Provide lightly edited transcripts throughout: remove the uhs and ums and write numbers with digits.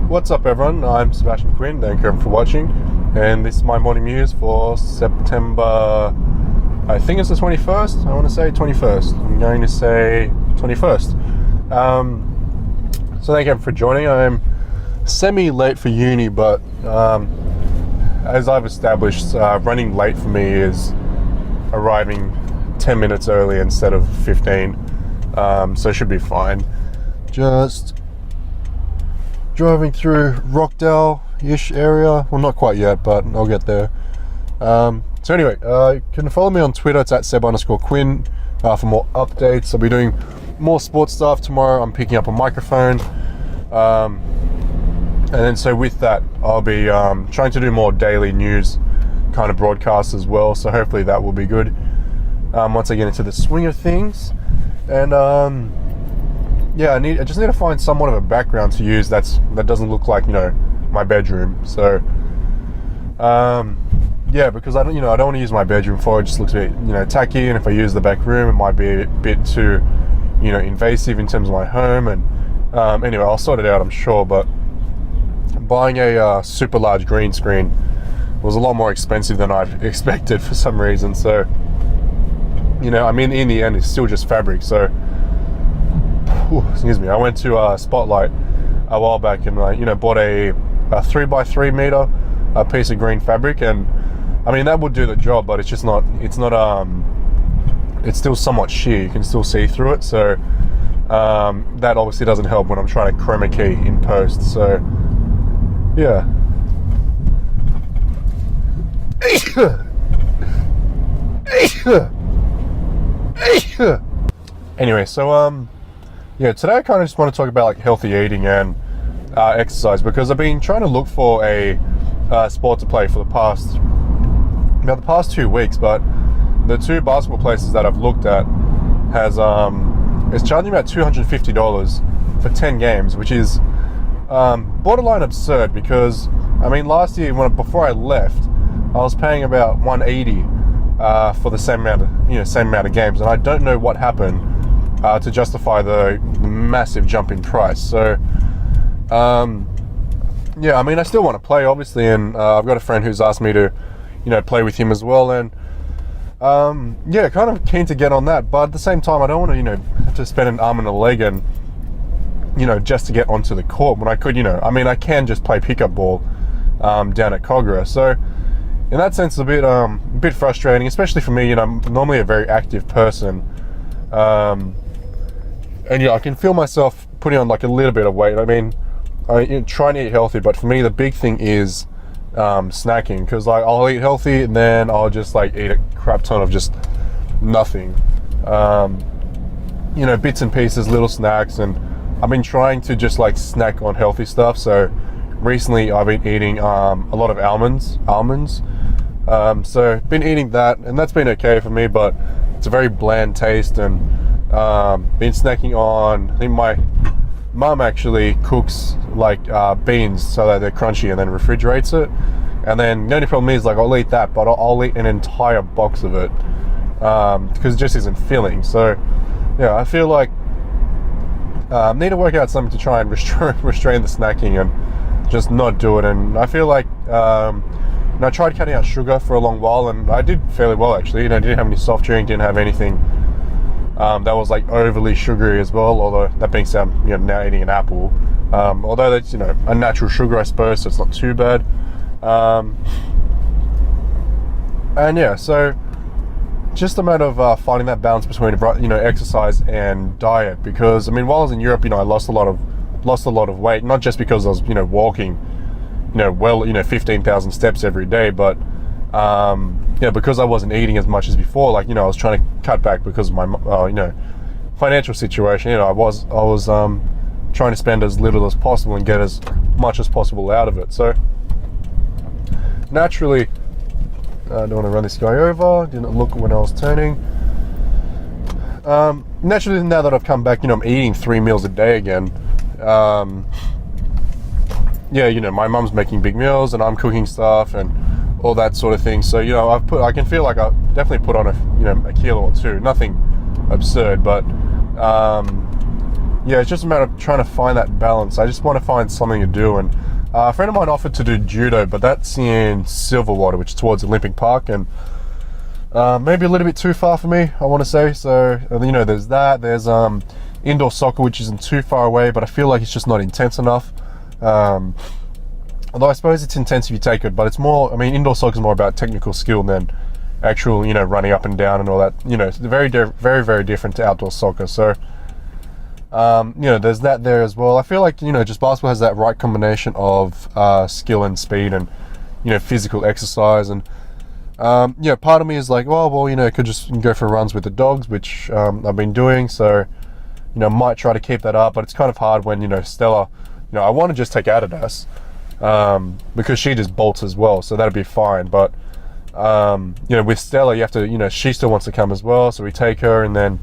What's up, everyone? I'm Sebastian Quinn. Thank you for watching, and this is my morning muse for September. I think it's the 21st. I want to say 21st. I'm going to say 21st. So thank you for joining. I'm semi-late for uni, but as I've established, running late for me is arriving 10 minutes early instead of 15. So it should be fine. Just driving through Rockdale-ish area. Well, not quite yet, but I'll get there. So anyway, you can follow me on Twitter. It's at Seb_Quinn for more updates. I'll be doing more sports stuff tomorrow. I'm picking up a microphone. And then so with that, I'll be trying to do more daily news kind of broadcasts as well. So hopefully that will be good once I get into the swing of things. And yeah, I just need to find somewhat of a background to use that doesn't look like, my bedroom. So yeah, because I don't want to use my bedroom for it. Just looks a bit tacky, and if I use the back room, it might be a bit too invasive in terms of my home. And anyway, I'll sort it out, I'm sure. But buying a super large green screen was a lot more expensive than I'd expected for some reason. So in the end, it's still just fabric. So excuse me, I went to Spotlight a while back and bought a 3x3 meter piece of green fabric, and that would do the job, but it's still somewhat sheer. You can still see through it, so that obviously doesn't help when I'm trying to chroma key in post. So yeah. Anyway, so yeah, today I kind of just want to talk about healthy eating and exercise, because I've been trying to look for a sport to play for the past 2 weeks, but the two basketball places that I've looked at is charging about $250 for 10 games, which is borderline absurd, because last year before I left, I was paying about $180 for the same amount of games, and I don't know what happened to justify the massive jump in price. So yeah, I still want to play, obviously, and I've got a friend who's asked me to play with him as well, and yeah, kind of keen to get on that. But at the same time, I don't want to have to spend an arm and a leg and just to get onto the court, when I could I can just play pickup ball down at Cogra. So in that sense, it's a bit frustrating, especially for me. I'm normally a very active person, and yeah, I can feel myself putting on a little bit of weight. I try and eat healthy, but for me the big thing is snacking, because I'll eat healthy and then I'll just eat a crap ton of just nothing, bits and pieces, little snacks. And I've been trying to just snack on healthy stuff. So recently I've been eating a lot of almonds, so been eating that, and that's been okay for me, but it's a very bland taste. And been snacking on, I think my mum actually cooks beans so that they're crunchy and then refrigerates it. And then the only problem is I'll eat that, but I'll eat an entire box of it because it just isn't filling. So yeah, I feel I need to work out something to try and restrain the snacking and just not do it. And I feel I tried cutting out sugar for a long while, and I did fairly well, actually. Didn't have any soft drink, didn't have anything that was overly sugary as well. Although that being said, I'm now eating an apple, although that's a natural sugar, I suppose, so it's not too bad. And yeah, so just a matter of finding that balance between exercise and diet, because while I was in Europe, I lost a lot of weight, not just because I was walking 15,000 steps every day, but because I wasn't eating as much as before. I was trying to cut back because of my financial situation. I was trying to spend as little as possible and get as much as possible out of it. So naturally, I don't want to run this guy over. Didn't look when I was turning. Naturally, now that I've come back, I'm eating 3 meals a day again. Yeah, my mum's making big meals and I'm cooking stuff and all that sort of thing. So I can feel like I definitely put on a kilo or two. Nothing absurd, but yeah, it's just a matter of trying to find that balance. I just want to find something to do. And a friend of mine offered to do judo, but that's in Silverwater, which is towards Olympic Park, and maybe a little bit too far for me, I want to say. So, you know, there's that. There's indoor soccer, which isn't too far away, but I feel like it's just not intense enough. Although I suppose it's intense if you take it, but it's more, I mean, indoor soccer is more about technical skill than actual, you know, running up and down and all that. You know, it's very, very different to outdoor soccer. So, you know, there's that there as well. I feel like, you know, just basketball has that right combination of skill and speed and, you know, physical exercise. And, you know, part of me is like, well, you know, I could just go for runs with the dogs, which I've been doing. So, you know, might try to keep that up, but it's kind of hard when, you know, Stella, you know, I want to just take Adidas because she just bolts as well. So that'd be fine. But, you know, with Stella, you have to, you know, she still wants to come as well. So we take her, and then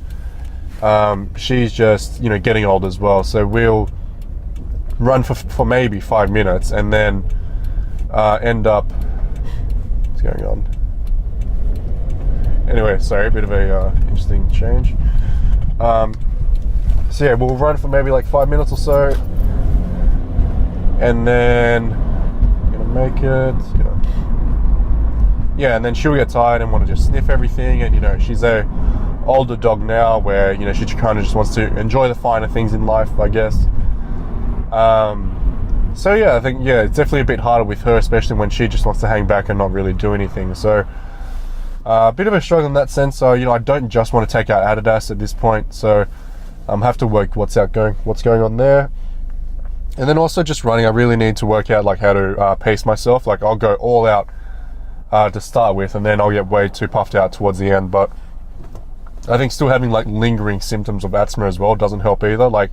she's just, you know, getting old as well. So we'll run for maybe 5 minutes and then end up, what's going on? Anyway, sorry, a bit of a interesting change. So yeah, we'll run for maybe like 5 minutes or so, and then gonna make it, you know, yeah, and then she'll get tired and want to just sniff everything. And, you know, she's a older dog now where, you know, she kind of just wants to enjoy the finer things in life, I guess. So yeah, I think, yeah, it's definitely a bit harder with her, especially when she just wants to hang back and not really do anything. So a bit of a struggle in that sense. So, you know, I don't just want to take out Adidas at this point, so have to work what's going on there. And then also just running, I really need to work out like how to pace myself. Like I'll go all out to start with, and then I'll get way too puffed out towards the end. But I think still having like lingering symptoms of asthma as well doesn't help either. Like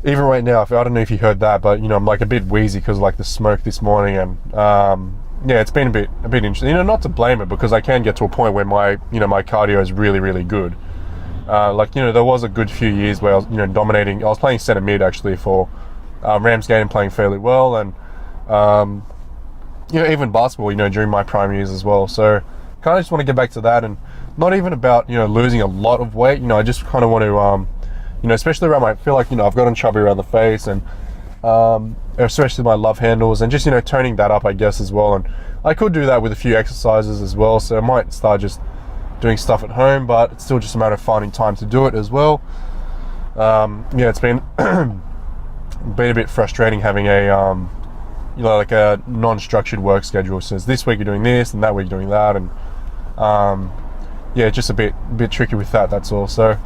even right now, I don't know if you heard that, but, you know, I'm like a bit wheezy because of like the smoke this morning. And yeah, it's been a bit interesting. You know, not to blame it, because I can get to a point where my, you know, my cardio is really good. Like, you know, there was a good few years where I was, you know, dominating. I was playing center mid actually for Ramsgate and playing fairly well, and you know, even basketball, you know, during my prime years as well. So kind of just want to get back to that, and not even about, you know, losing a lot of weight. You know, I just kind of want to, you know, especially around I feel like, you know, I've gotten chubby around the face, and especially my love handles, and just, you know, toning that up, I guess, as well. And I could do that with a few exercises as well. So I might start just doing stuff at home, but it's still just a matter of finding time to do it as well. Yeah, it's been a bit frustrating having a you know, like a non-structured work schedule. So this week you're doing this, and that week you're doing that, and yeah, just a bit tricky with that. That's all. So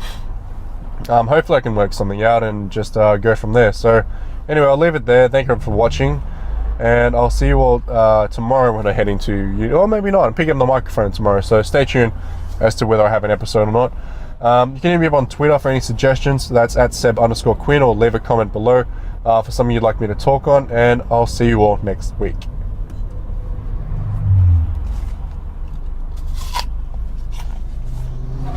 hopefully I can work something out and just go from there. So anyway, I'll leave it there. Thank you for watching, and I'll see you all tomorrow when I head into you, or maybe not. I'm picking up the microphone tomorrow, so stay tuned as to whether I have an episode or not. You can hit me up on Twitter for any suggestions. That's at Seb_Quinn, or leave a comment below for something you'd like me to talk on, and I'll see you all next week.